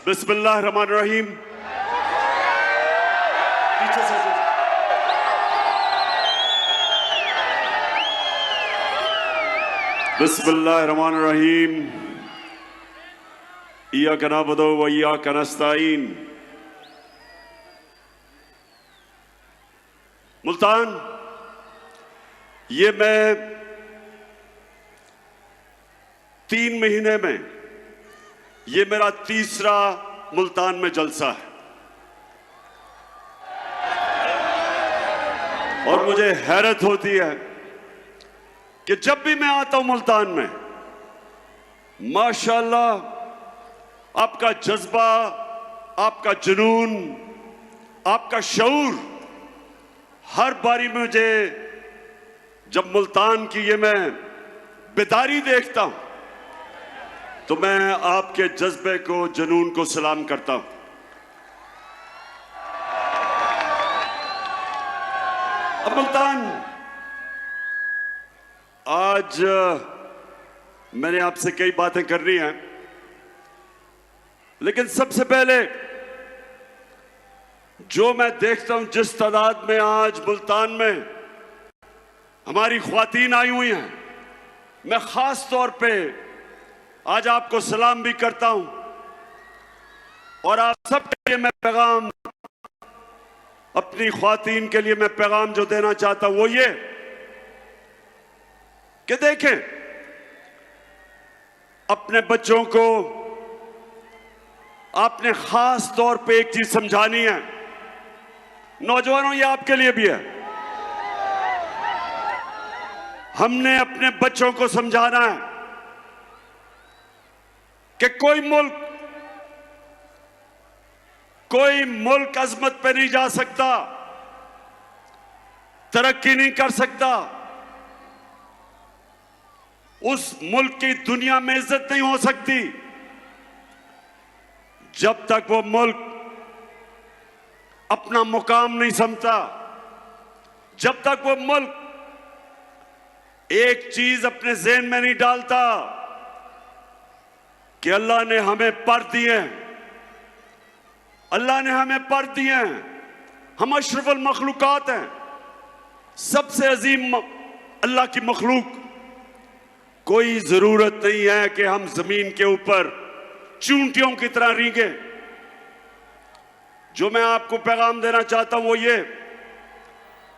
बिस्मिल्लाह रहमान रहीम। पीछे से बिस्मिल्लाह रहमान रहीम। इय्याका नअबुदु व इय्याका नस्तईन। मुल्तान, ये मैं 3 महीने में ये मेरा तीसरा मुल्तान में जलसा है और मुझे हैरत होती है कि जब भी मैं आता हूं मुल्तान में, माशाअल्लाह आपका जज्बा, आपका जुनून, आपका शऊर हर बारी मुझे, जब मुल्तान की ये मैं बेदारी देखता हूं तो मैं आपके जज्बे को, जुनून को सलाम करता हूं। अब मुल्तान, आज मैंने आपसे कई बातें करनी हैं, लेकिन सबसे पहले जो मैं देखता हूं, जिस तादाद में आज मुल्तान में हमारी ख्वातीन आई हुई हैं, मैं खास तौर पे आज आपको सलाम भी करता हूं और आप सबके लिए मैं पैगाम, अपनी ख्वातीन के लिए मैं पैगाम जो देना चाहता हूं वो ये कि देखें, अपने बच्चों को आपने खास तौर पे एक चीज समझानी है। नौजवानों, ये आपके लिए भी है। हमने अपने बच्चों को समझाना है कि कोई मुल्क अजमत पे नहीं जा सकता, तरक्की नहीं कर सकता, उस मुल्क की दुनिया में इज्जत नहीं हो सकती जब तक वो मुल्क अपना मुकाम नहीं समझता, जब तक वो मुल्क एक चीज अपने ज़हन में नहीं डालता कि अल्लाह ने हमें पर दिए हैं, अल्लाह ने हमें पर दिए हैं, हम अशरफुल मखलूकात हैं, सबसे अजीम अल्लाह की मखलूक। कोई जरूरत नहीं है कि हम जमीन के ऊपर चूंटियों की तरह रींगे। जो मैं आपको पैगाम देना चाहता हूं वो ये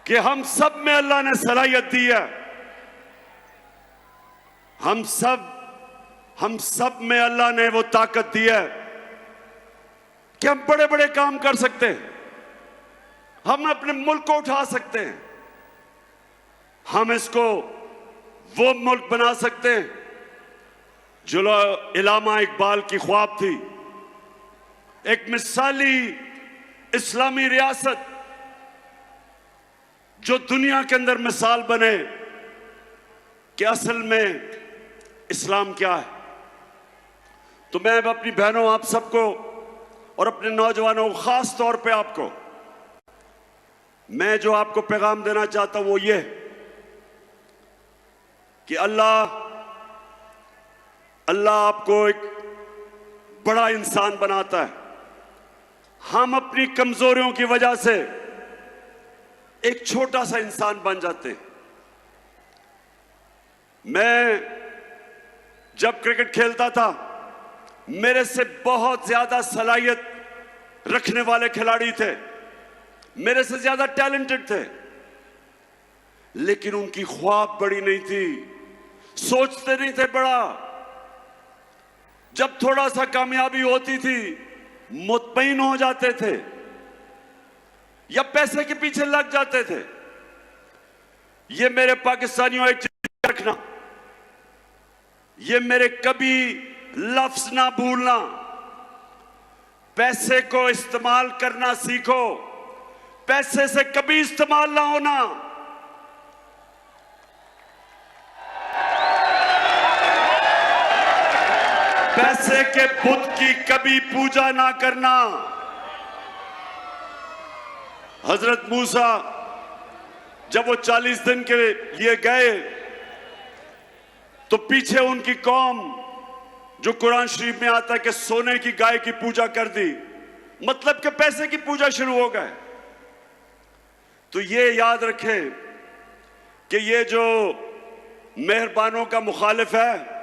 कि हम सब में अल्लाह ने सलाहियत दी है, हम सब में अल्लाह ने वो ताकत दी है कि हम बड़े बड़े काम कर सकते हैं, हम अपने मुल्क को उठा सकते हैं, हम इसको वो मुल्क बना सकते हैं जो इलामा इकबाल की ख्वाब थी, एक मिसाली इस्लामी रियासत जो दुनिया के अंदर मिसाल बने कि असल में इस्लाम क्या है। तो मैं अब अपनी बहनों, आप सबको और अपने नौजवानों को, खास तौर पे आपको, मैं जो आपको पैगाम देना चाहता हूं वो ये कि अल्लाह आपको एक बड़ा इंसान बनाता है। हम अपनी कमजोरियों की वजह से एक छोटा सा इंसान बन जाते हैं। मैं जब क्रिकेट खेलता था, मेरे से बहुत ज्यादा सलाहियत रखने वाले खिलाड़ी थे, मेरे से ज्यादा टैलेंटेड थे, लेकिन उनकी ख्वाब बड़ी नहीं थी, सोचते नहीं थे बड़ा। जब थोड़ा सा कामयाबी होती थी मुतमईन हो जाते थे या पैसे के पीछे लग जाते थे। ये मेरे पाकिस्तानियों एक चीज रखना, ये मेरे कभी लफ्ज ना भूलना, पैसे को इस्तेमाल करना सीखो, पैसे से कभी इस्तेमाल ना होना। पैसे के बुत की कभी पूजा ना करना। हजरत मूसा जब वो 40 दिन के लिए गए तो पीछे उनकी कौम जो कुरान शरीफ में आता है कि सोने की गाय की पूजा कर दी, मतलब कि पैसे की पूजा शुरू हो गए। तो ये याद रखें कि ये जो मेहरबानों का मुखालिफ है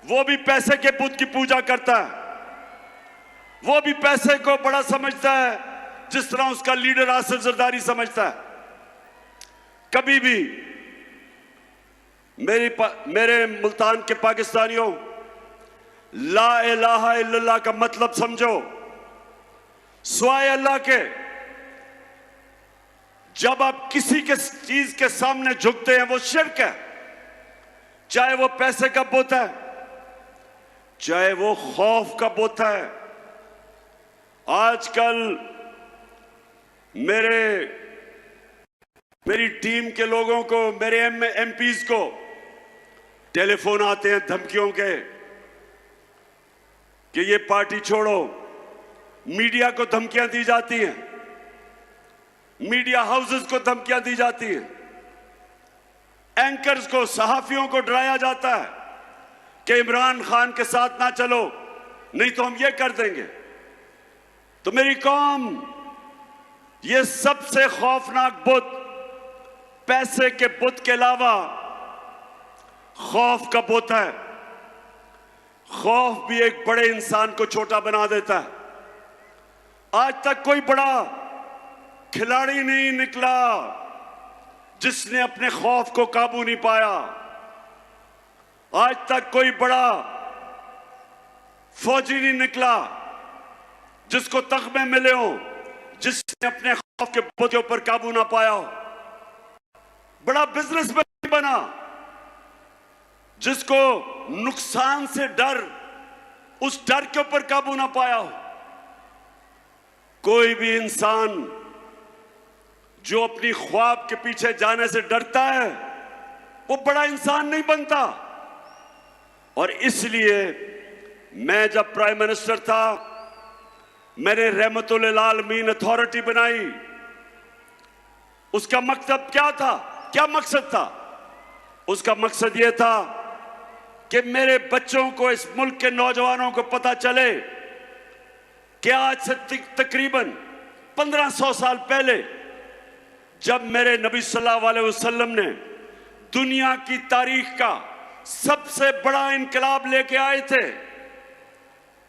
वो भी पैसे के बुत की पूजा करता है, वो भी पैसे को बड़ा समझता है जिस तरह उसका लीडर आसिफ जरदारी समझता है। कभी भी मेरे मुल्तान के पाकिस्तानियों, ला इलाहा इल्लल्लाह का मतलब समझो। स्वाय अल्लाह के जब आप किसी के चीज के सामने झुकते हैं वो शिर्क है, चाहे वो पैसे का बुत है, चाहे वो खौफ का बुत है। आजकल मेरी टीम के लोगों को, मेरे एमपीज को टेलीफोन आते हैं धमकियों के कि ये पार्टी छोड़ो। मीडिया को धमकियां दी जाती हैं, मीडिया हाउसेस को धमकियां दी जाती हैं, एंकर्स को, सहाफियों को डराया जाता है कि इमरान खान के साथ ना चलो नहीं तो हम ये कर देंगे। तो मेरी कौम, ये सबसे खौफनाक बुत पैसे के बुत के अलावा खौफ का बुत है। खौफ भी एक बड़े इंसान को छोटा बना देता है। आज तक कोई बड़ा खिलाड़ी नहीं निकला जिसने अपने खौफ को काबू नहीं पाया। आज तक कोई बड़ा फौजी नहीं निकला जिसको तगमे मिले हो, जिसने अपने खौफ के बुत के ऊपर काबू ना पाया हो। बड़ा बिजनेसमैन बना जिसको नुकसान से डर, उस डर के ऊपर काबू ना पाया हो। कोई भी इंसान जो अपनी ख्वाब के पीछे जाने से डरता है वो बड़ा इंसान नहीं बनता। और इसलिए मैं जब प्राइम मिनिस्टर था, मैंने रहमतुल आलमीन अथॉरिटी बनाई। उसका मकसद क्या था? क्या मकसद था? उसका मकसद यह था कि मेरे बच्चों को, इस मुल्क के नौजवानों को पता चले कि आज से तकरीबन 1500 साल पहले जब मेरे नबी सल्लल्लाहु अलैहि वसल्लम ने दुनिया की तारीख का सबसे बड़ा इनकलाब लेके आए थे,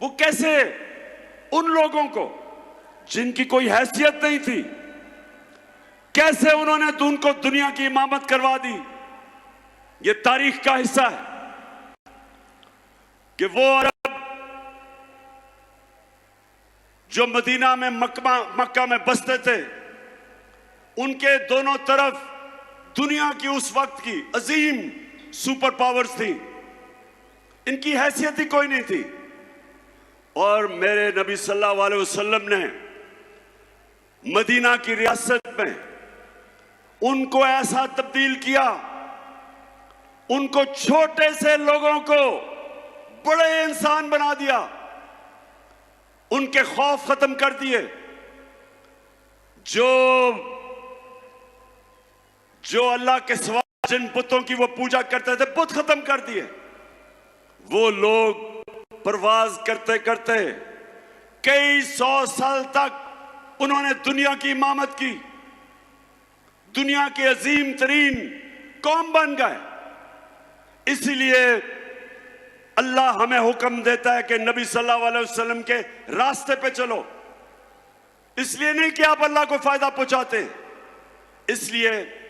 वो कैसे उन लोगों को जिनकी कोई हैसियत नहीं थी, कैसे उन्होंने उनको दुनिया की इमामत करवा दी। ये तारीख का हिस्सा है कि वो अरब जो मदीना में मक्का में बसते थे, उनके दोनों तरफ दुनिया की उस वक्त की अजीम सुपर पावर्स थी, इनकी हैसियत ही कोई नहीं थी। और मेरे नबी सल्लल्लाहु अलैहि वसल्लम ने मदीना की रियासत में उनको ऐसा तब्दील किया, उनको छोटे से लोगों को बड़े इंसान बना दिया, उनके खौफ खत्म कर दिए। जो अल्लाह के सिवा जिन बुतों की वो पूजा करते थे, बुत खत्म कर दिए। वो लोग परवाज करते करते कई 100 साल तक उन्होंने दुनिया की इमामत की, दुनिया के अजीम तरीन कौम बन गए। इसलिए अल्लाह हमें हुक्म देता है कि नबी सल्लल्लाहु अलैहि वसल्लम के रास्ते पे चलो। इसलिए नहीं कि आप अल्लाह को फायदा पहुंचाते, इसलिए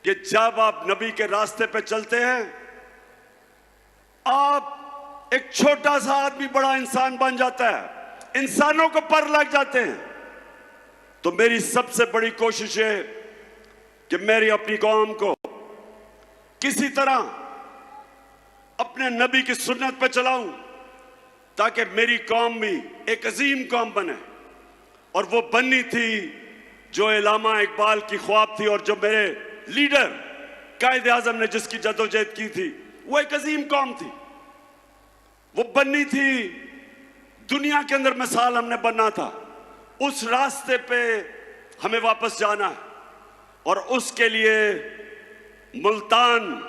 कि जब आप नबी के रास्ते पे चलते हैं, आप एक छोटा सा आदमी बड़ा इंसान बन जाता है, इंसानों को पर लग जाते हैं। तो मेरी सबसे बड़ी कोशिश है कि मेरी अपनी कौम को किसी तरह अपने नबी की सुन्नत पे चलाऊं, ताकि मेरी कौम भी एक अजीम कौम बने। और वो बननी थी जो इलामा इकबाल की ख्वाब थी, और जो मेरे लीडर कायद आजम ने जिसकी जदोजहद की थी, वो एक अजीम कौम थी। वो बननी थी, दुनिया के अंदर मिसाल हमने बनना था। उस रास्ते पे हमें वापस जाना है, और उसके लिए मुल्तान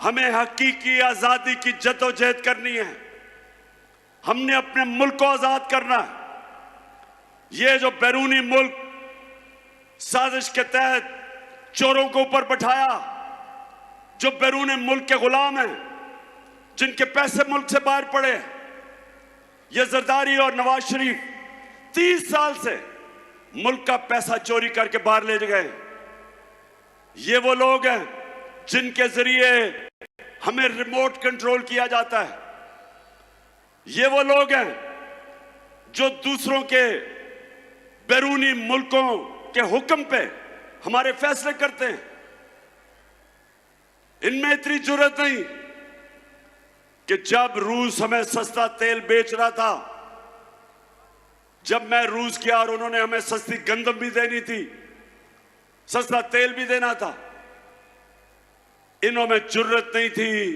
हमें हकीकी आजादी की जदोजहद करनी है। हमने अपने मुल्क को आजाद करना है। ये जो बैरूनी मुल्क साजिश के तहत चोरों को ऊपर बैठाया, जो बैरूनी मुल्क के गुलाम हैं, जिनके पैसे मुल्क से बाहर पड़े, ये जरदारी और नवाज शरीफ 30 साल से मुल्क का पैसा चोरी करके बाहर ले गए। ये वो लोग हैं जिनके जरिए हमें रिमोट कंट्रोल किया जाता है। ये वो लोग हैं जो दूसरों के बैरूनी मुल्कों के हुक्म पे हमारे फैसले करते हैं। इनमें इतनी जरूरत नहीं कि जब रूस हमें सस्ता तेल बेच रहा था, जब मैं रूस गया और उन्होंने हमें सस्ती गंदम भी देनी थी, सस्ता तेल भी देना था, इन्हों में जरूरत नहीं थी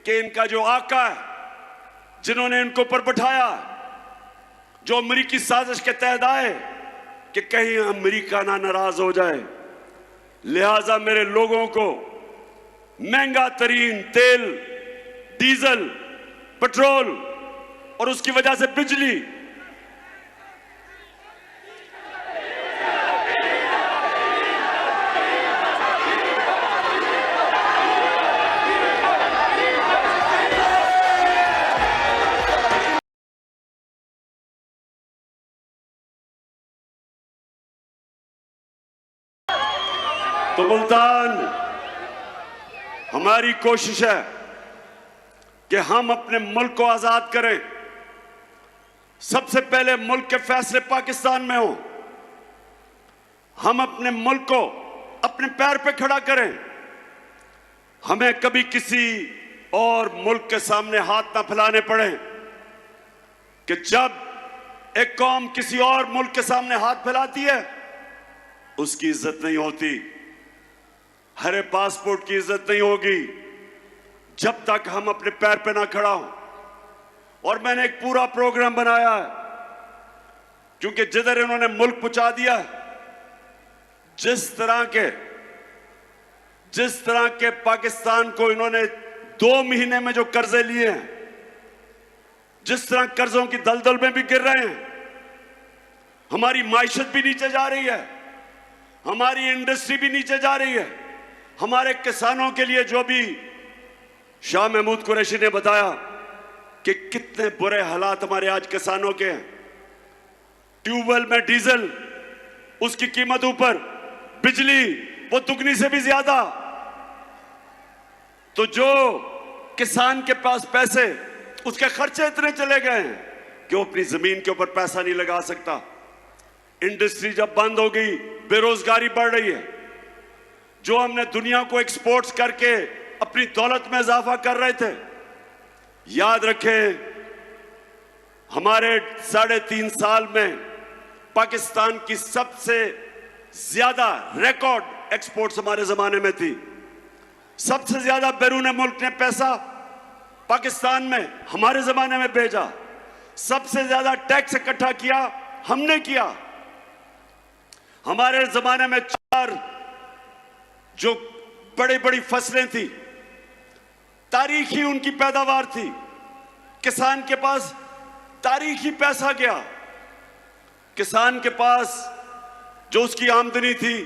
कि इनका जो आका है, जिन्होंने इनको ऊपर बैठाया, जो अमेरिकी साजिश के तहत आए कि कहीं अमेरिका ना नाराज हो जाए, लिहाजा मेरे लोगों को महंगा तरीन तेल, डीजल, पेट्रोल और उसकी वजह से बिजली, तो मुल्तान, हमारी कोशिश है कि हम अपने मुल्क को आजाद करें। सबसे पहले मुल्क के फैसले पाकिस्तान में हो। हम अपने मुल्क को अपने पैर पे खड़ा करें। हमें कभी किसी और मुल्क के सामने हाथ ना फैलाने पड़े कि जब एक कौम किसी और मुल्क के सामने हाथ फैलाती है, उसकी इज्जत नहीं होती। हरे पासपोर्ट की इज्जत नहीं होगी जब तक हम अपने पैर पे ना खड़ा हो। और मैंने एक पूरा प्रोग्राम बनाया है, क्योंकि जिधर इन्होंने मुल्क पहुंचा दिया, जिस तरह के पाकिस्तान को इन्होंने 2 महीने में जो कर्जे लिए हैं, जिस तरह कर्जों की दलदल में भी गिर रहे हैं, हमारी माइशत भी नीचे जा रही है, हमारी इंडस्ट्री भी नीचे जा रही है। हमारे किसानों के लिए जो भी शाह महमूद कुरैशी ने बताया कि कितने बुरे हालात हमारे आज किसानों के हैं। ट्यूबवेल में डीजल, उसकी कीमत ऊपर, बिजली वो दुगनी से भी ज्यादा। तो जो किसान के पास पैसे, उसके खर्चे इतने चले गए हैं कि वो अपनी जमीन के ऊपर पैसा नहीं लगा सकता। इंडस्ट्री जब बंद हो गई, बेरोजगारी बढ़ रही है। जो हमने दुनिया को एक्सपोर्ट्स करके अपनी दौलत में इजाफा कर रहे थे, याद रखें हमारे 3.5 साल में पाकिस्तान की सबसे ज्यादा रिकॉर्ड एक्सपोर्ट्स हमारे जमाने में थी। सबसे ज्यादा बैरून मुल्क ने पैसा पाकिस्तान में हमारे जमाने में भेजा। सबसे ज्यादा टैक्स इकट्ठा किया हमने किया। हमारे जमाने में 4 जो बड़ी बड़ी फसलें थी, तारीखी उनकी पैदावार थी, किसान के पास तारीखी पैसा गया। किसान के पास जो उसकी आमदनी थी,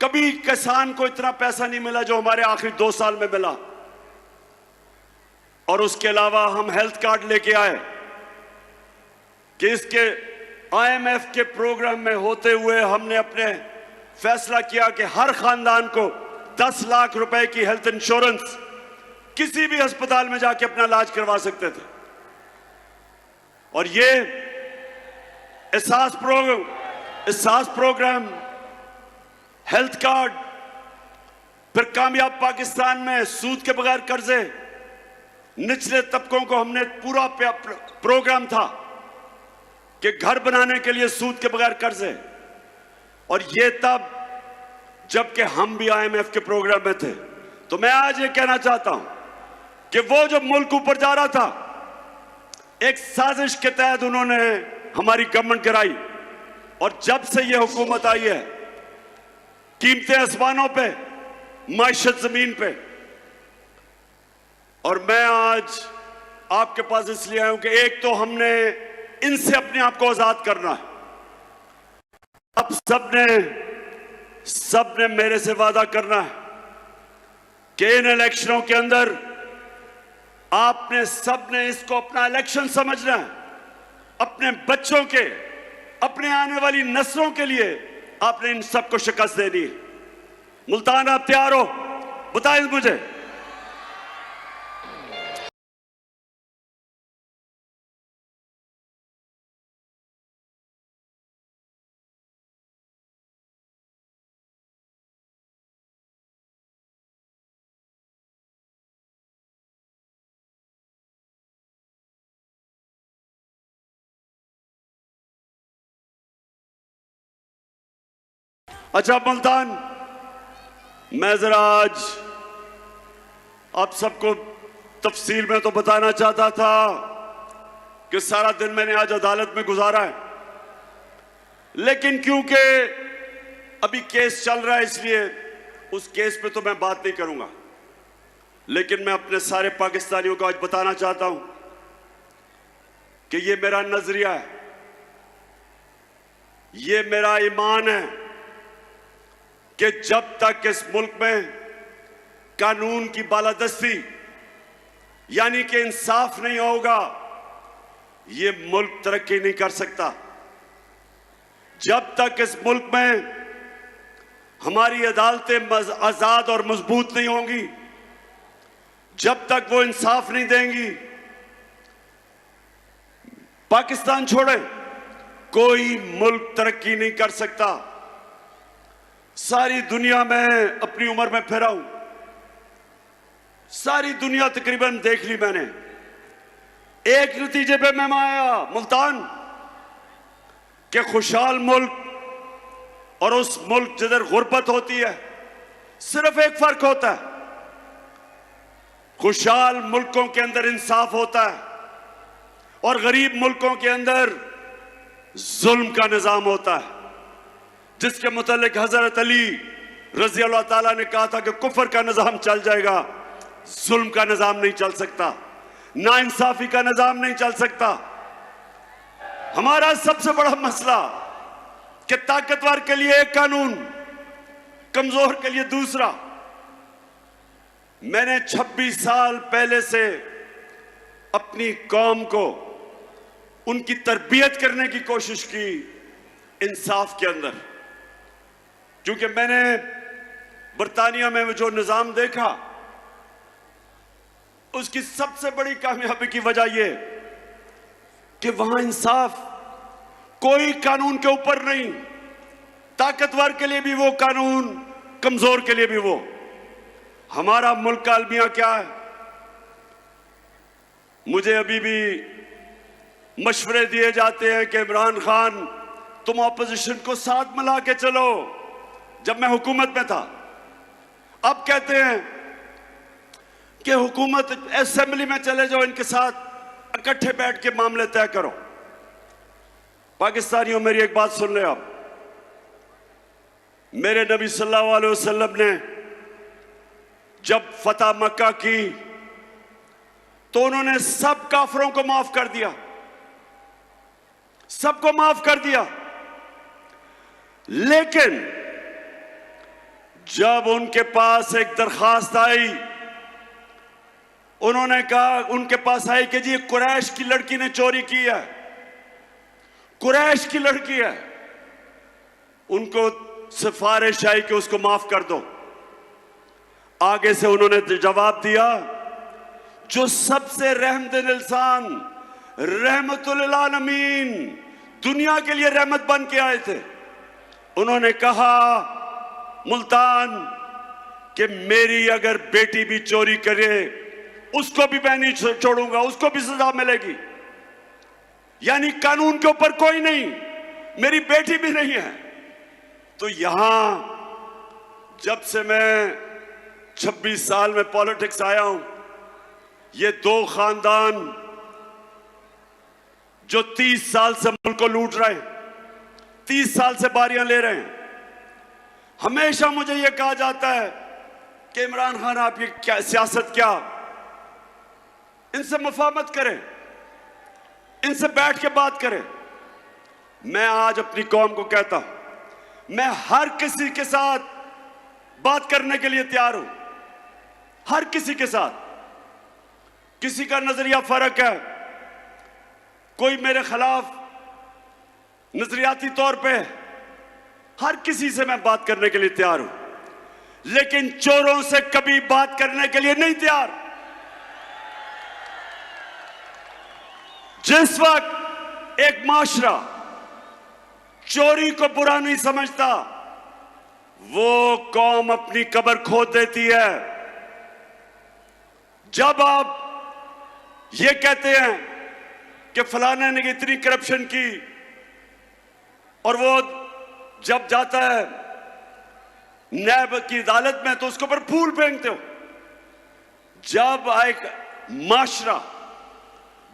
कभी किसान को इतना पैसा नहीं मिला जो हमारे आखिरी 2 साल में मिला। और उसके अलावा हम हेल्थ कार्ड लेके आए कि इसके IMF के प्रोग्राम में होते हुए हमने अपने फैसला किया कि हर खानदान को 10 लाख रुपए की हेल्थ इंश्योरेंस किसी भी अस्पताल में जाके अपना इलाज करवा सकते थे। और ये एहसास प्रोग्राम, हेल्थ कार्ड, फिर कामयाब पाकिस्तान में सूद के बगैर कर्जे, निचले तबकों को हमने पूरा प्रोग्राम था कि घर बनाने के लिए सूद के बगैर कर्जे। और ये तब जबकि हम भी IMF के प्रोग्राम में थे। तो मैं आज ये कहना चाहता हूं कि वो जो मुल्क ऊपर जा रहा था, एक साजिश के तहत उन्होंने हमारी गवर्नमेंट गिराई। और जब से ये हुकूमत आई है, कीमतें आसमानों पे, माइशत जमीन पे। और मैं आज आपके पास इसलिए आया हूं कि एक तो हमने इनसे अपने आप को आजाद करना है। अब सबने मेरे से वादा करना है कि इन इलेक्शनों के अंदर आपने सबने इसको अपना इलेक्शन समझना है। अपने बच्चों के, अपने आने वाली नस्लों के लिए आपने इन सबको शिकस्त देनी है। मुल्तान, आप तैयार हो? बताएं मुझे। अच्छा मुल्तान, मैं जरा आज आप सबको तफसील में तो बताना चाहता था कि सारा दिन मैंने आज अदालत में गुजारा है, लेकिन क्योंकि अभी केस चल रहा है इसलिए उस केस पे तो मैं बात नहीं करूंगा। लेकिन मैं अपने सारे पाकिस्तानियों को आज बताना चाहता हूं कि ये मेरा नजरिया है, ये मेरा ईमान है कि जब तक इस मुल्क में कानून की बालादस्ती यानी कि इंसाफ नहीं होगा, ये मुल्क तरक्की नहीं कर सकता। जब तक इस मुल्क में हमारी अदालतें आजाद और मजबूत नहीं होंगी, जब तक वो इंसाफ नहीं देंगी, पाकिस्तान छोड़े कोई मुल्क तरक्की नहीं कर सकता। सारी दुनिया में अपनी उम्र में फिरा हूं, सारी दुनिया तकरीबन देख ली मैंने। एक नतीजे पे मैं आया मुल्तान कि खुशहाल मुल्क और उस मुल्क जिधर गुर्बत होती है, सिर्फ एक फर्क होता है, खुशहाल मुल्कों के अंदर इंसाफ होता है और गरीब मुल्कों के अंदर जुल्म का निजाम होता है, जिसके मुतालिक हजरत अली रजी अल्लाह ताला ने कहा था कि कुफर का निजाम चल जाएगा, जुल्म का निजाम नहीं चल सकता, नाइंसाफी का निजाम नहीं चल सकता। हमारा सबसे बड़ा मसला कि ताकतवर के लिए एक कानून, कमजोर के लिए दूसरा। मैंने 26 साल पहले से अपनी कौम को उनकी तरबियत करने की कोशिश की इंसाफ के अंदर, क्योंकि मैंने बरतानिया में जो निजाम देखा उसकी सबसे बड़ी कामयाबी की वजह यह कि वहां इंसाफ कोई कानून के ऊपर नहीं, ताकतवर के लिए भी वो कानून, कमजोर के लिए भी वो। हमारा मुल्क का अलमिया क्या है? मुझे अभी भी मशवरे दिए जाते हैं कि इमरान खान तुम ऑपोजिशन को साथ मिला के चलो। जब मैं हुकूमत में था, अब कहते हैं कि हुकूमत असेंबली में चले जाओ, इनके साथ इकट्ठे बैठ के मामले तय करो। पाकिस्तानियों, मेरी एक बात सुन ले आप। मेरे नबी सल्लल्लाहु अलैहि वसल्लम ने जब फतह मक्का की तो उन्होंने सब काफिरों को माफ कर दिया, सबको माफ कर दिया। लेकिन जब उनके पास एक दरखास्त आई, उन्होंने कहा, उनके पास आई कि जी कुरैश की लड़की ने चोरी की है, कुरैश की लड़की है, उनको सिफारिश आई कि उसको माफ कर दो। आगे से उन्होंने जवाब दिया, जो सबसे रहमदिल इंसान, रहमतुल आलमीन, दुनिया के लिए रहमत बन के आए थे, उन्होंने कहा मुल्तान कि मेरी अगर बेटी भी चोरी करे उसको भी मैं नहीं छोड़ूंगा, उसको भी सजा मिलेगी। यानी कानून के ऊपर कोई नहीं, मेरी बेटी भी नहीं है। तो यहां जब से मैं 26 साल में पॉलिटिक्स आया हूं, ये दो खानदान जो 30 साल से मुल्क को लूट रहे हैं, 30 साल से बारियां ले रहे हैं, हमेशा मुझे यह कहा जाता है कि इमरान खान आप ये क्या सियासत, क्या इनसे मुफाहमत करें, इनसे बैठ के बात करें। मैं आज अपनी कौम को कहता हूं, मैं हर किसी के साथ बात करने के लिए तैयार हूं, हर किसी के साथ। किसी का नजरिया फर्क है, कोई मेरे खिलाफ नजरियाती तौर पे, हर किसी से मैं बात करने के लिए तैयार हूं, लेकिन चोरों से कभी बात करने के लिए नहीं तैयार। जिस वक्त एक माशरा चोरी को बुरा नहीं समझता, वो कौम अपनी कब्र खोद देती है। जब आप ये कहते हैं कि फलाने ने इतनी करप्शन की, और वो जब जाता है नैब की अदालत में तो उसके ऊपर फूल फेंकते हो। जब एक माशरा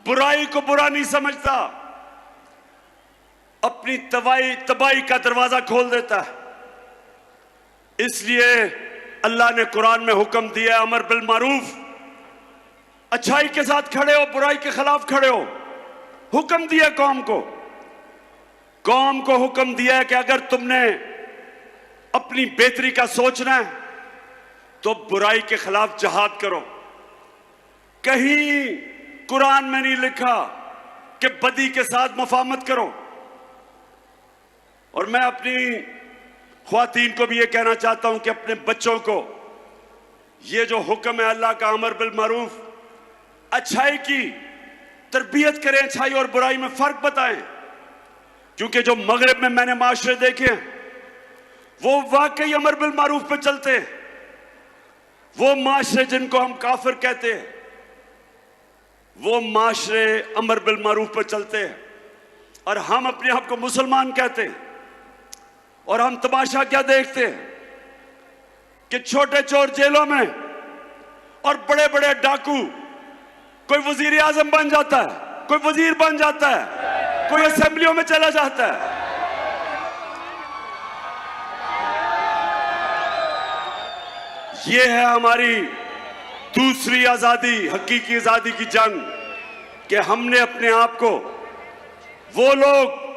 बुराई को बुरा नहीं समझता, अपनी तबाही का दरवाजा खोल देता है। इसलिए अल्लाह ने कुरान में हुक्म दिया, अमर बिल मारूफ, अच्छाई के साथ खड़े हो, बुराई के खिलाफ खड़े हो। हुक्म दिया कौम को हुक्म दिया है कि अगर तुमने अपनी बेहतरी का सोचना है तो बुराई के खिलाफ जिहाद करो। कहीं कुरान में नहीं लिखा कि बदी के साथ मुफाहमत करो। और मैं अपनी ख्वातीन को भी ये कहना चाहता हूं कि अपने बच्चों को ये जो हुक्म है अल्लाह का, अमर बिल मारूफ, अच्छाई की तरबियत करें, अच्छाई और बुराई में फर्क बताएं। क्योंकि जो मगरिब में मैंने माशरे देखे वो वाकई अमर बिल मारूफ पे चलते हैं। वो माशरे जिनको हम काफिर कहते हैं, वो माशरे अमर बिल मारूफ पे चलते हैं, और हम अपने आप को मुसलमान कहते हैं। और हम तमाशा क्या देखते हैं कि छोटे चोर जेलों में और बड़े बड़े डाकू, कोई वजीर आजम बन जाता है, कोई वजीर बन जाता है, कोई असेंबलियों में चला जाता है। ये है हमारी दूसरी आजादी, हकीकी आजादी की जंग, कि हमने अपने आप को, वो लोग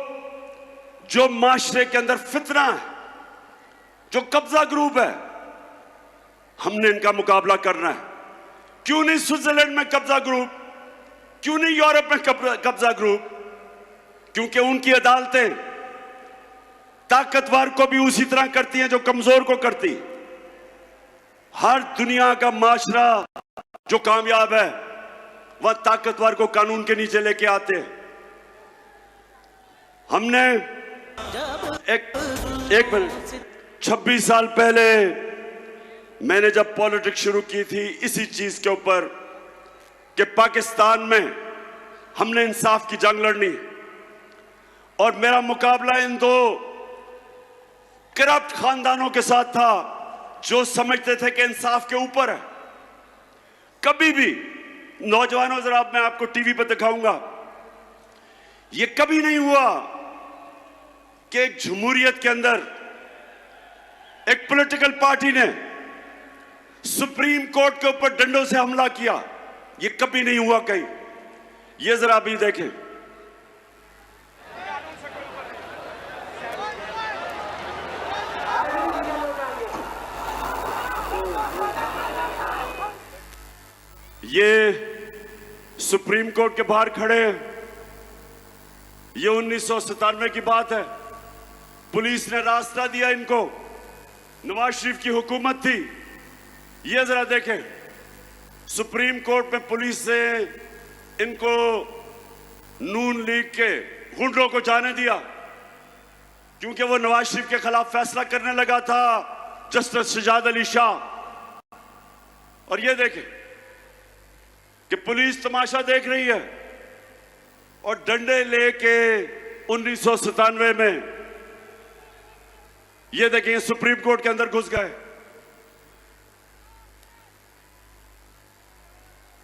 जो माशरे के अंदर फितना है, जो कब्जा ग्रुप है, हमने इनका मुकाबला करना है। क्यों नहीं स्विट्जरलैंड में कब्जा ग्रुप, क्यों नहीं यूरोप में कब्जा ग्रुप? क्योंकि उनकी अदालतें ताकतवर को भी उसी तरह करती हैं जो कमजोर को करती। हर दुनिया का माशरा जो कामयाब है वह ताकतवर को कानून के नीचे लेके आते हैं। हमने एक मिनट, 26 साल पहले मैंने जब पॉलिटिक्स शुरू की थी इसी चीज के ऊपर कि पाकिस्तान में हमने इंसाफ की जंग लड़नी, और मेरा मुकाबला इन दो करप्ट खानदानों के साथ था जो समझते थे कि इंसाफ के ऊपर है। कभी भी, नौजवानों जरा मैं आपको टीवी पर दिखाऊंगा, ये कभी नहीं हुआ कि एक जमहूरियत के अंदर एक पॉलिटिकल पार्टी ने सुप्रीम कोर्ट के ऊपर डंडों से हमला किया। ये कभी नहीं हुआ कहीं। ये जरा अभी देखें, ये सुप्रीम कोर्ट के बाहर खड़े हैं। ये 1997 की बात है। पुलिस ने रास्ता दिया इनको, नवाज शरीफ की हुकूमत थी। ये जरा देखें, सुप्रीम कोर्ट में पुलिस से इनको नून लीग के गुंडों को जाने दिया क्योंकि वो नवाज शरीफ के खिलाफ फैसला करने लगा था जस्टिस शजाद अली शाह। और ये देखें कि पुलिस तमाशा देख रही है और डंडे लेके 1997 में ये देखें सुप्रीम कोर्ट के अंदर घुस गए।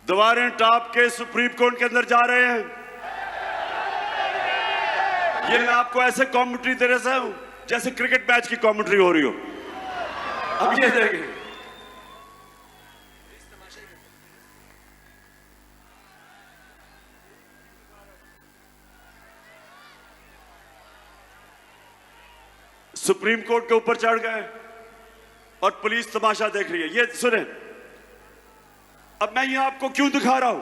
दीवारें टाप के सुप्रीम कोर्ट के अंदर जा रहे हैं। ये मैं आपको ऐसे कमेंट्री दे रहा हूं जैसे क्रिकेट मैच की कमेंट्री हो रही हो। अब ये देखें, सुप्रीम कोर्ट के ऊपर चढ़ गए और पुलिस तमाशा देख रही है। ये सुने, अब मैं ये आपको क्यों दिखा रहा हूं,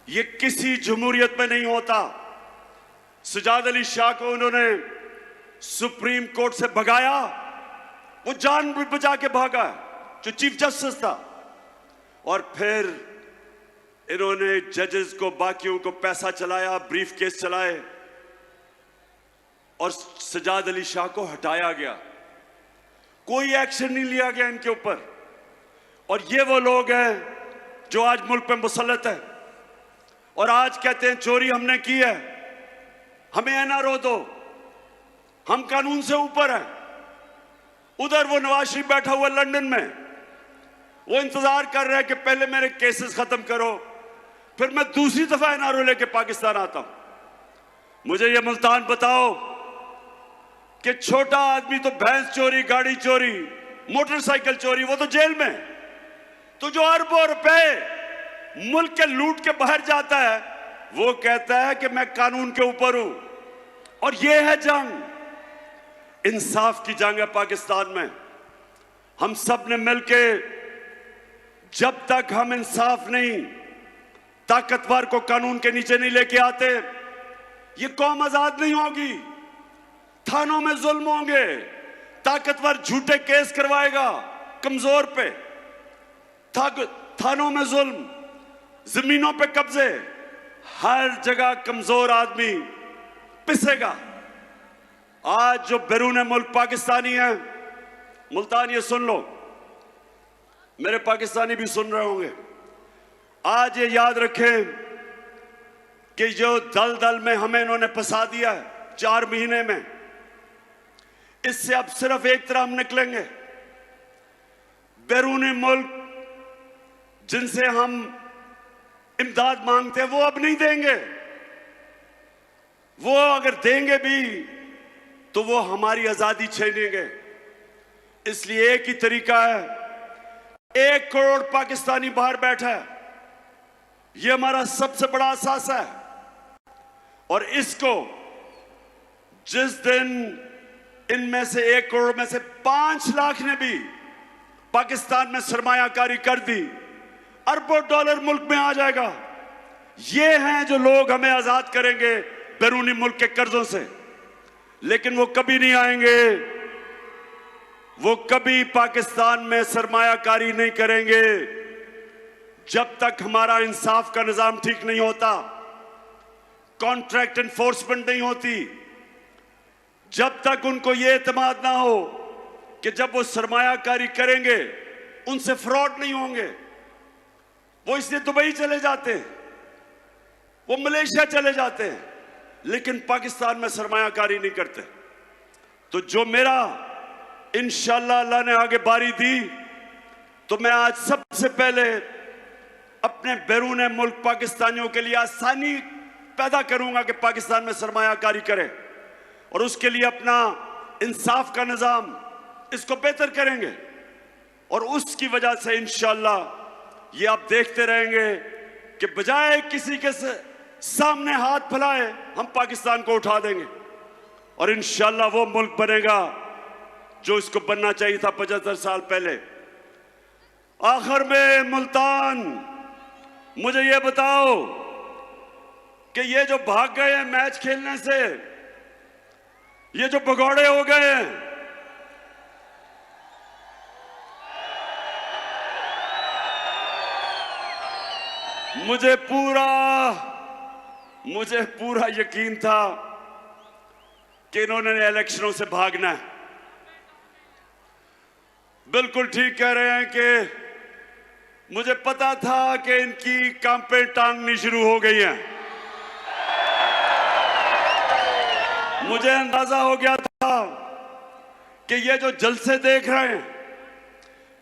ये किसी जमहूरियत में नहीं होता। सजाद अली शाह को उन्होंने सुप्रीम कोर्ट से भगाया, वो जान भी बचा के भागा, जो चीफ जस्टिस था। और फिर इन्होंने जजेस को, बाकियों को पैसा चलाया, ब्रीफ केस चलाए और सजाद अली शाह को हटाया गया। कोई एक्शन नहीं लिया गया इनके ऊपर। और ये वो लोग हैं जो आज मुल्क पे मुसल्लत है और आज कहते हैं चोरी हमने की है, हमें एनआरओ दो, हम कानून से ऊपर हैं। उधर वो नवाज शरीफ बैठा हुआ लंदन में, वो इंतजार कर रहा है कि पहले मेरे केसेस खत्म करो, फिर मैं दूसरी दफा एनआरओ लेके पाकिस्तान आता हूं। मुझे ये मुल्तान बताओ कि छोटा आदमी तो भैंस चोरी, गाड़ी चोरी, मोटरसाइकिल चोरी, वो तो जेल में। तो जो अरबों रुपए मुल्क के लूट के बाहर जाता है, वो कहता है कि मैं कानून के ऊपर हूं। और ये है जंग, इंसाफ की जंग है पाकिस्तान में। हम सब ने मिलके, जब तक हम इंसाफ नहीं, ताकतवर को कानून के नीचे नहीं लेके आते, ये कौम आजाद नहीं होगी। थानों में जुल्म होंगे, ताकतवर झूठे केस करवाएगा कमजोर पे, थानों में जुल्म, जमीनों पे कब्जे, हर जगह कमजोर आदमी पिसेगा। आज जो बैरून मुल्क पाकिस्तानी है, मुल्तान ये सुन लो, मेरे पाकिस्तानी भी सुन रहे होंगे, आज ये याद रखें कि जो दल दल में हमें इन्होंने फंसा दिया है 4 महीने में, इससे अब सिर्फ एक तरह हम निकलेंगे। बैरूनी मुल्क जिनसे हम इमदाद मांगते हैं, वो अब नहीं देंगे। वो अगर देंगे भी तो वो हमारी आजादी छीनेंगे। इसलिए एक ही तरीका है, 1 करोड़ पाकिस्तानी बाहर बैठा है, ये हमारा सबसे बड़ा असास है। और इसको जिस दिन इनमें से 1 करोड़ में से 5 लाख ने भी पाकिस्तान में सरमायाकारी कर दी, अरबों डॉलर मुल्क में आ जाएगा। ये हैं जो लोग हमें आजाद करेंगे बैरूनी मुल्क के कर्जों से। लेकिन वो कभी नहीं आएंगे, वो कभी पाकिस्तान में सरमायाकारी नहीं करेंगे जब तक हमारा इंसाफ का निजाम ठीक नहीं होता, कॉन्ट्रैक्ट एनफोर्समेंट नहीं होती, जब तक उनको ये एतमाद ना हो कि जब वो सरमायाकारी करेंगे उनसे फ्रॉड नहीं होंगे। वो इसलिए दुबई चले जाते हैं, वो मलेशिया चले जाते हैं, लेकिन पाकिस्तान में सरमायाकारी नहीं करते। तो जो मेरा इंशाअल्लाह अल्लाह ने आगे बारी दी, तो मैं आज सबसे पहले अपने बैरून मुल्क पाकिस्तानियों के लिए आसानी पैदा करूंगा कि पाकिस्तान में सरमायाकारी करें, और उसके लिए अपना इंसाफ का निजाम इसको बेहतर करेंगे। और उसकी वजह से इंशाअल्लाह ये आप देखते रहेंगे कि बजाय किसी के सामने हाथ फैलाए, हम पाकिस्तान को उठा देंगे और इंशाअल्लाह वो मुल्क बनेगा जो इसको बनना चाहिए था 75 साल पहले। आखिर में मुल्तान, मुझे ये बताओ कि ये जो भाग गए हैं मैच खेलने से, ये जो भगौड़े हो गए हैं, मुझे पूरा यकीन था कि इन्होंने इलेक्शनों से भागना है। बिल्कुल ठीक कह रहे हैं कि मुझे पता था कि इनकी कांपें टांगनी शुरू हो गई हैं। मुझे अंदाजा हो गया था कि ये जो जलसे देख रहे हैं,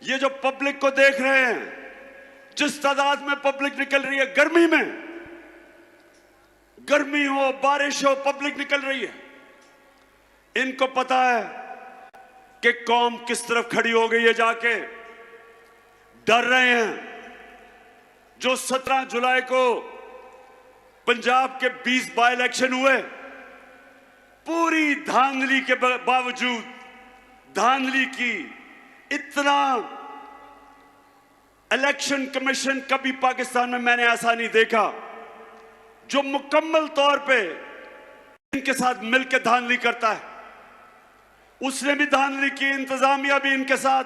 ये जो पब्लिक को देख रहे हैं, जिस तादाद में पब्लिक निकल रही है, गर्मी में, गर्मी हो बारिश हो, पब्लिक निकल रही है, इनको पता है कि कौम किस तरफ खड़ी हो गई है। जाके डर रहे हैं। जो 17 जुलाई को पंजाब के 20 बाई इलेक्शन हुए, पूरी धांधली के बावजूद, धांधली की, इतना इलेक्शन कमीशन कभी पाकिस्तान में मैंने ऐसा नहीं देखा जो मुकम्मल तौर पे इनके साथ मिलकर धांधली करता है। उसने भी धांधली की, इंतजामिया भी इनके साथ,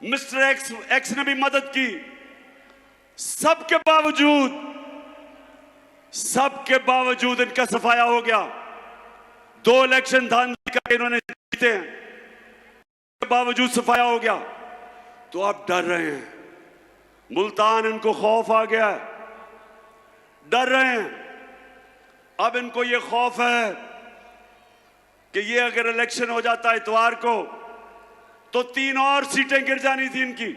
मिस्टर एक्स ने भी मदद की। सबके बावजूद इनका सफाया हो गया। 2 इलेक्शन धांधली करके इन्होंने जीते हैं, के बावजूद सफाया हो गया। तो आप डर रहे हैं, मुल्तान इनको खौफ आ गया है, डर रहे हैं। अब इनको ये खौफ है कि ये अगर इलेक्शन हो जाता है इतवार को तो 3 और सीटें गिर जानी थी इनकी,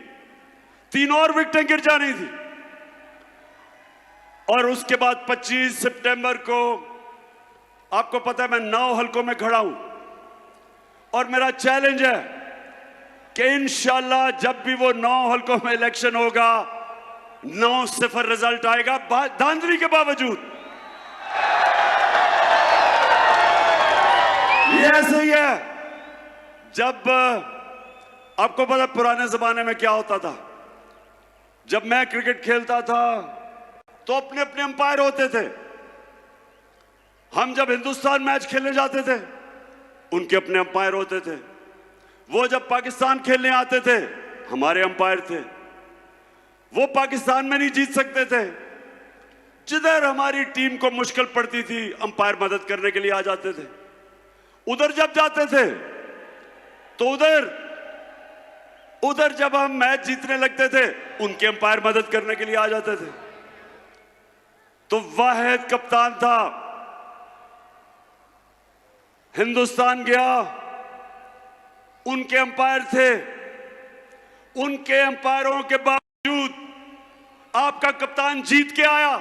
3 और विकेटें गिर जानी थी। और उसके बाद 25 सितंबर को आपको पता है मैं 9 हलकों में खड़ा हूं और मेरा चैलेंज है कि इंशाल्लाह जब भी वो 9 हलकों में इलेक्शन होगा 9-0 रिजल्ट आएगा, धांधली के बावजूद। ये ऐसे ही है। जब आपको पता पुराने जमाने में क्या होता था, जब मैं क्रिकेट खेलता था तो अपने अपने अंपायर होते थे। हम जब हिंदुस्तान मैच खेलने जाते थे उनके अपने अंपायर होते थे। वो जब पाकिस्तान खेलने आते थे हमारे अंपायर थे। वो पाकिस्तान में नहीं जीत सकते थे, जिधर हमारी टीम को मुश्किल पड़ती थी अंपायर मदद करने के लिए आ जाते थे। उधर जब जाते थे तो उधर जब हम मैच जीतने लगते थे उनके अंपायर मदद करने के लिए आ जाते थे। तो वाहिद कप्तान था, हिंदुस्तान गया, उनके अंपायर थे, उनके अंपायरों के बावजूद आपका कप्तान जीत के आया।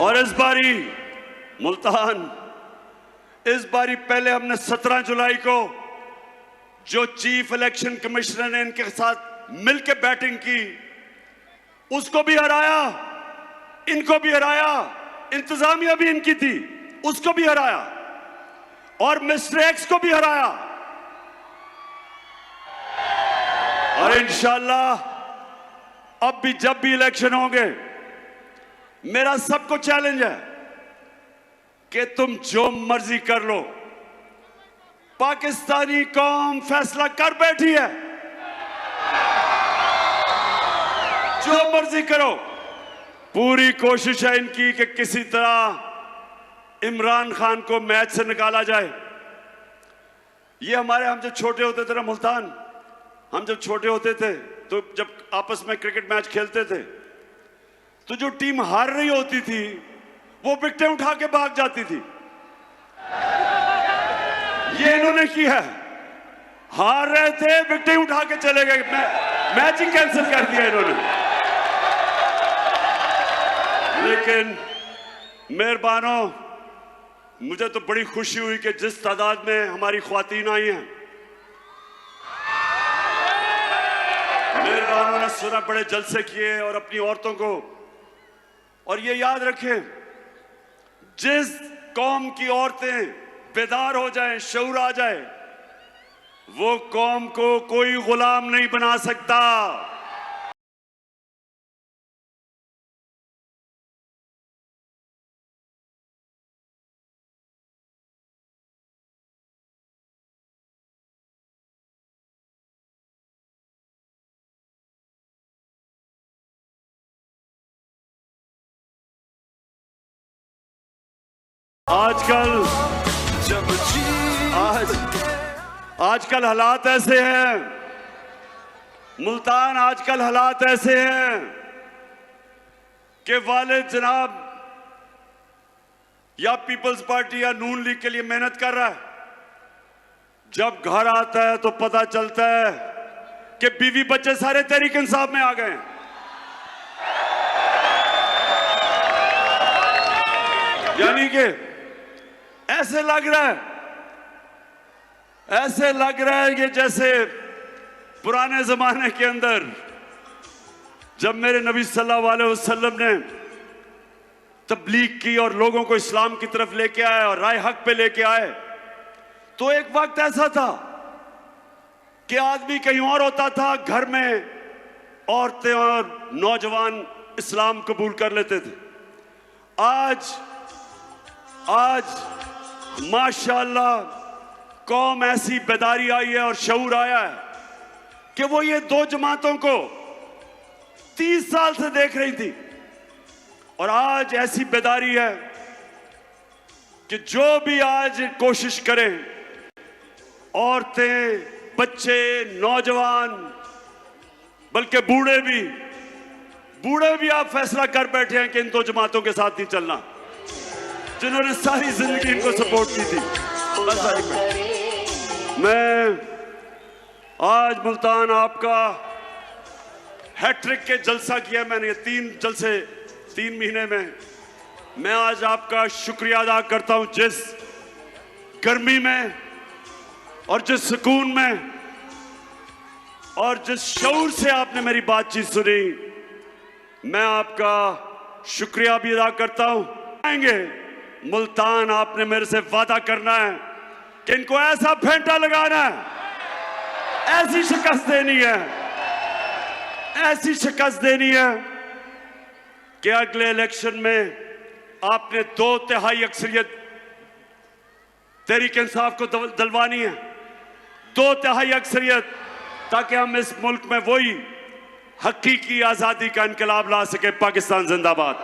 और इस बारी मुल्तान, इस बारी पहले हमने 17 जुलाई को जो चीफ इलेक्शन कमिश्नर ने इनके साथ मिलकर बैटिंग की उसको भी हराया, इनको भी हराया, इंतजामिया भी इनकी थी उसको भी हराया और मिस्टर एक्स को भी हराया। और इंशाल्लाह अब भी जब भी इलेक्शन होंगे मेरा सबको चैलेंज है कि तुम जो मर्जी कर लो, पाकिस्तानी कौम फैसला कर बैठी है। जो मर्जी करो, पूरी कोशिश है इनकी कि किसी तरह इमरान खान को मैच से निकाला जाए। ये हम जब छोटे होते थे ना मुल्तान, हम जब छोटे होते थे तो जब आपस में क्रिकेट मैच खेलते थे तो जो टीम हार रही होती थी वो विकेटें उठा के भाग जाती थी। ये इन्होंने किया है, हार रहे थे विकेटें उठा के चले गए, मैचिंग कैंसिल कर दिया इन्होंने। लेकिन मेहरबानो, मुझे तो बड़ी खुशी हुई कि जिस तादाद में हमारी ख्वातीन आई हैं, मेहरबानों ने सुना, बड़े जलसे किए और अपनी औरतों को। और ये याद रखें, जिस कौम की औरतें बेदार हो जाएं, शऊर आ जाए, वो कौम को कोई गुलाम नहीं बना सकता। आजकल हालात ऐसे हैं मुल्तान, आजकल हालात ऐसे हैं कि वालिद जनाब या पीपल्स पार्टी या नून लीग के लिए मेहनत कर रहा है, जब घर आता है तो पता चलता है कि बीवी बच्चे सारे तहरीक इंसाफ में आ गए हैं। यानी कि ऐसे लग रहा है ऐसे लग रहा है कि जैसे पुराने जमाने के अंदर जब मेरे नबी सल्लल्लाहु अलैहि वसल्लम ने तबलीग की और लोगों को इस्लाम की तरफ लेके आए और राय हक पे लेके आए, तो एक वक्त ऐसा था कि आदमी कहीं और होता था, घर में औरतें और नौजवान इस्लाम कबूल कर लेते थे। आज माशाअल्लाह कौम ऐसी बेदारी आई है और शऊर आया है कि वो ये दो जमातों को 30 साल से देख रही थी, और आज ऐसी बेदारी है कि जो भी आज कोशिश करें, औरतें, बच्चे, नौजवान, बल्कि बूढ़े भी आप फैसला कर बैठे हैं कि इन दो जमातों के साथ नहीं चलना, जिन्होंने सारी जिंदगी इनको सपोर्ट की थी। बस मैं आज मुल्तान आपका हैट्रिक के जलसा किया मैंने, 3 जलसे 3 महीने में। मैं आज आपका शुक्रिया अदा करता हूं, जिस गर्मी में और जिस सुकून में और जिस शऊर से आपने मेरी बातचीत सुनी, मैं आपका शुक्रिया भी अदा करता हूं। आएंगे मुल्तान, आपने मेरे से वादा करना है कि इनको ऐसा फेंटा लगाना है, ऐसी शिकस्त देनी है, ऐसी शिकस्त देनी है कि अगले इलेक्शन में आपने 2/3 अक्सरियत तहरीक इंसाफ को दिलवानी है, 2/3 अक्सरियत, ताकि हम इस मुल्क में वही हकीकी आजादी का इनकलाब ला सके। पाकिस्तान जिंदाबाद।